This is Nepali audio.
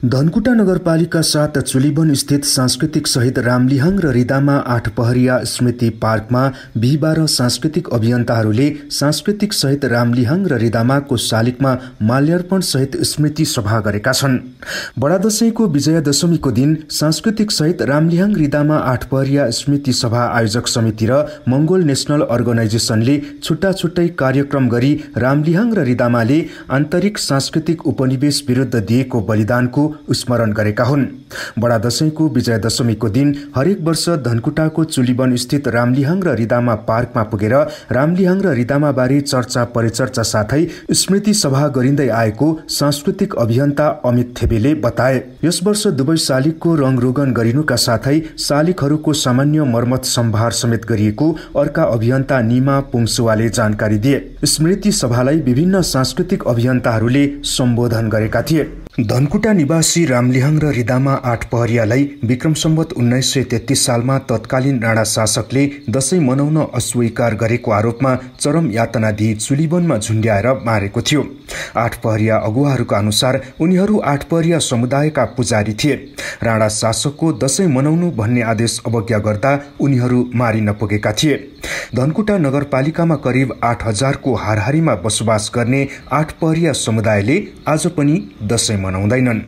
धनकुटा नगरपालिका 7 चुलीवन स्थित सांस्कृतिक शहीद रामलिहाङ र रिदामा 8 पहरिया स्मृति पार्कमा बिहिबार सांस्कृतिक अभियन्ताहरूले सांस्कृतिक शहीद रामलिहाङ र रिदामाको शालिगमा माल्यार्पण सहित स्मृति सभा गरेका छन्। बडा दशैंको विजयादशमीको दिन सांस्कृतिक शहीद रामलिहाङ रिदामा 8 पहरिया स्मृति सभा आयोजक समिति र मंगोल नेशनल अर्गनाइजेसनले छुट्टा छुट्टै कार्यक्रम गरी रामलिहाङ र रिदामाले आन्तरिक सांस्कृतिक उपनिवेश विरुद्ध दिएको बलिदानको स्मरण गरेका हुन्। बडा दशैंको विजयादशमीको दिन हरेक वर्ष धनकुटाको चुलीवन स्थित रामलिहाङ र रिदामा पार्कमा पुगेर रामलिहाङ र रिदामा बारे चर्चा परिचर्चा साथै स्मृति सभा गरिँदै आएको सांस्कृतिक अभियन्ता अमित थेबेले बताए। यस वर्ष दुवै शालिगको रंगरोगन गरिनुका साथै शालिगहरूको सामान्य मर्मत सम्भार समेत गरिएको अर्का अभियन्ता निमा पुङसुवाले जानकारी दिए। स्मृति सभालाई विभिन्न सांस्कृतिक अभियन्ताहरूले सम्बोधन गरेका थिए। धनकुटा निवासी रामलिहाङ र रिदामा 8 पहरियालाई विक्रम सम्वत 1933 सालमा तत्कालीन राणा शासकले दशैं मनाउन अस्वीकार गरेको आरोपमा चरम यातना दिई चुलीवनमा झुन्ड्याएर मारेको थियो। 8 पहरिया अगुवाहरूका अनुसार उनीहरू 8 पहरिया समुदायका पुजारी थिए। राणा शासकको दशैं मनाउनु भन्ने आदेश अवज्ञा गर्दा उनीहरू मारिन पुगेका थिए। धनकुटा नगरपालिकामा करिब 8000 को हारहारीमा बसोबास गर्ने 8 पहरिया समुदायले आज पनि दशैं मनाउँदैनन्।